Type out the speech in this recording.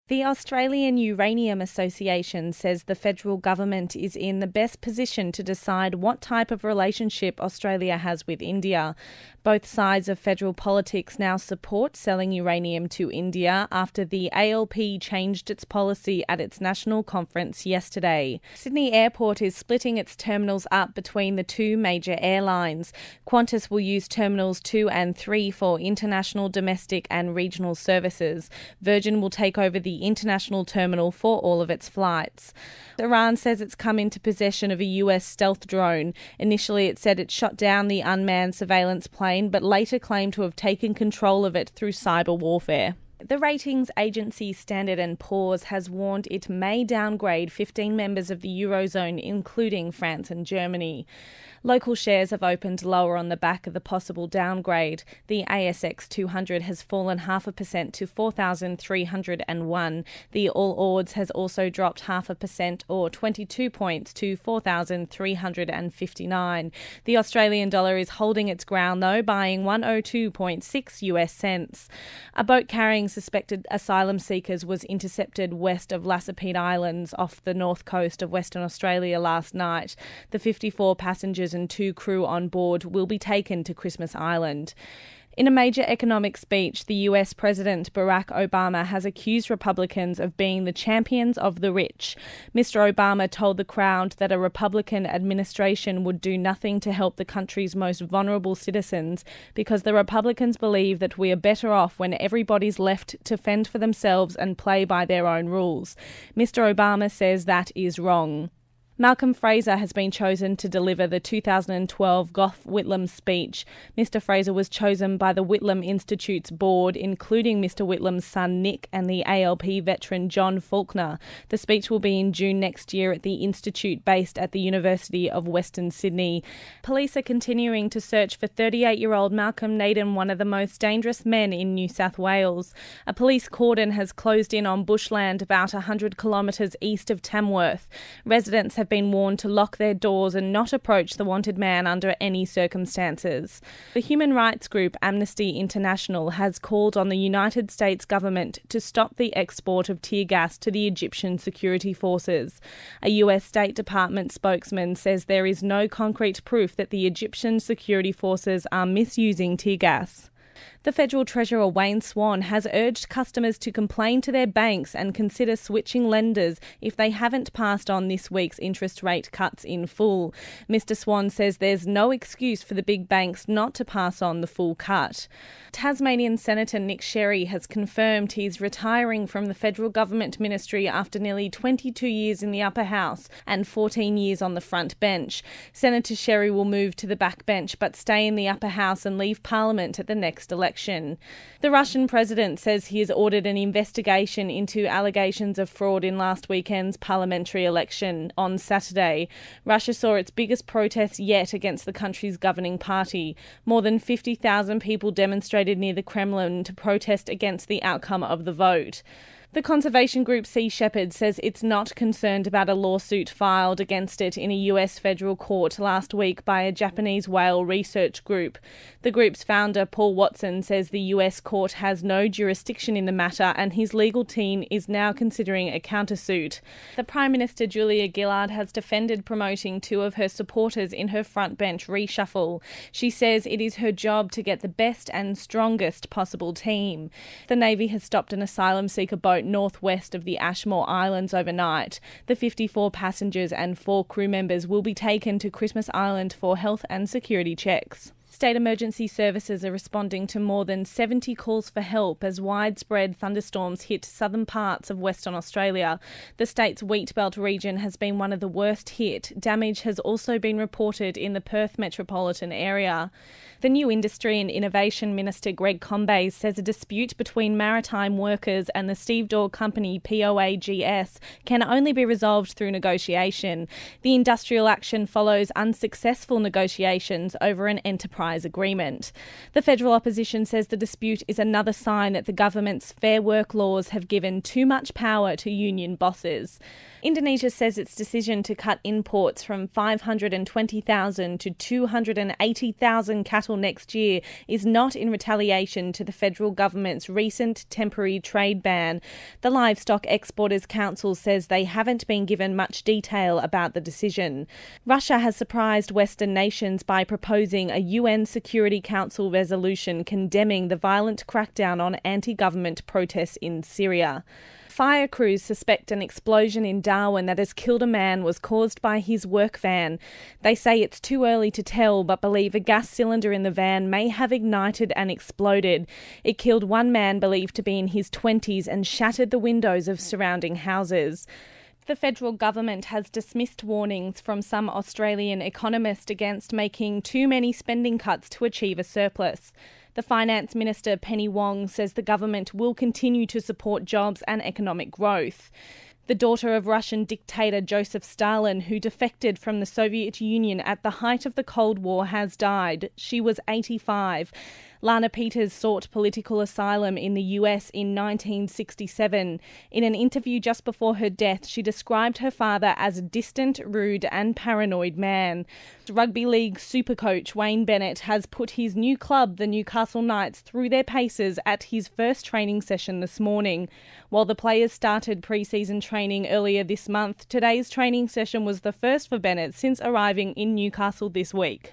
The Australian Uranium Association says the federal government is in the best position to decide what type of relationship Australia has with India. Both sides of federal politics now support selling uranium to India after the ALP changed its policy at its national conference yesterday. Sydney Airport is splitting its terminals up between the two major airlines. Qantas will use terminals 2 and 3 for international, domestic and regional services. Virgin will take over the international terminal for all of its flights. Iran says it's come into possession of a US stealth drone. Initially, it said it shot down the unmanned surveillance plane, but later claimed to have taken control of it through cyber warfare. The ratings agency Standard & Poor's has warned it may downgrade 15 members of the Eurozone, including France and Germany. Local shares have opened lower on the back of the possible downgrade. The ASX 200 has fallen 0.5% to 4,301. The All Ords has also dropped 0.5% or 22 points to 4,359. The Australian dollar is holding its ground though, buying 102.6 US cents. A boat carrying suspected asylum seekers was intercepted west of Lacepede Islands off the north coast of Western Australia last night. The 54 passengers and 2 crew on board will be taken to Christmas Island. In a major economic speech, the US President Barack Obama has accused Republicans of being the champions of the rich. Mr. Obama told the crowd that a Republican administration would do nothing to help the country's most vulnerable citizens because the Republicans believe that we are better off when everybody's left to fend for themselves and play by their own rules. Mr. Obama says that is wrong. Malcolm Fraser has been chosen to deliver the 2012 Gough Whitlam speech. Mr. Fraser was chosen by the Whitlam Institute's board, including Mr. Whitlam's son Nick and the ALP veteran John Faulkner. The speech will be in June next year at the Institute based at the University of Western Sydney. Police are continuing to search for 38-year-old Malcolm Naden, one of the most dangerous men in New South Wales. A police cordon has closed in on bushland about 100 kilometres east of Tamworth. Residents have been warned to lock their doors and not approach the wanted man under any circumstances. The human rights group Amnesty International has called on the United States government to stop the export of tear gas to the Egyptian security forces. A US State Department spokesman says there is no concrete proof that the Egyptian security forces are misusing tear gas. The Federal Treasurer Wayne Swan has urged customers to complain to their banks and consider switching lenders if they haven't passed on this week's interest rate cuts in full. Mr. Swan says there's no excuse for the big banks not to pass on the full cut. Tasmanian Senator Nick Sherry has confirmed he's retiring from the federal government ministry after nearly 22 years in the upper house and 14 years on the front bench. Senator Sherry will move to the back bench but stay in the upper house and leave Parliament at the next election. The Russian president says he has ordered an investigation into allegations of fraud in last weekend's parliamentary election. On Saturday, Russia saw its biggest protest yet against the country's governing party. More than 50,000 people demonstrated near the Kremlin to protest against the outcome of the vote. The conservation group Sea Shepherd says it's not concerned about a lawsuit filed against it in a US federal court last week by a Japanese whale research group. The group's founder, Paul Watson, says the US court has no jurisdiction in the matter and his legal team is now considering a countersuit. The Prime Minister, Julia Gillard, has defended promoting 2 of her supporters in her front bench reshuffle. She says it is her job to get the best and strongest possible team. The Navy has stopped an asylum seeker boat northwest of the Ashmore Islands overnight. The 54 passengers and 4 crew members will be taken to Christmas Island for health and security checks. State emergency services are responding to more than 70 calls for help as widespread thunderstorms hit southern parts of Western Australia. The state's Wheatbelt region has been one of the worst hit. Damage has also been reported in the Perth metropolitan area. The New Industry and Innovation Minister Greg Combes says a dispute between maritime workers and the stevedore company POAGS can only be resolved through negotiation. The industrial action follows unsuccessful negotiations over an enterprise franchise agreement. The federal opposition says the dispute is another sign that the government's Fair Work laws have given too much power to union bosses. Indonesia says its decision to cut imports from 520,000 to 280,000 cattle next year is not in retaliation to the federal government's recent temporary trade ban. The Livestock Exporters Council says they haven't been given much detail about the decision. Russia has surprised Western nations by proposing a UN Security Council resolution condemning the violent crackdown on anti-government protests in Syria. Fire crews suspect an explosion in Darwin that has killed a man was caused by his work van. They say it's too early to tell, but believe a gas cylinder in the van may have ignited and exploded. It killed one man believed to be in his 20s and shattered the windows of surrounding houses. The federal government has dismissed warnings from some Australian economists against making too many spending cuts to achieve a surplus. The Finance Minister, Penny Wong, says the government will continue to support jobs and economic growth. The daughter of Russian dictator Joseph Stalin, who defected from the Soviet Union at the height of the Cold War, has died. She was 85. Lana Peters sought political asylum in the US in 1967. In an interview just before her death, she described her father as a distant, rude and paranoid man. Rugby League supercoach Wayne Bennett has put his new club, the Newcastle Knights, through their paces at his first training session this morning. While the players started pre-season training earlier this month, today's training session was the first for Bennett since arriving in Newcastle this week.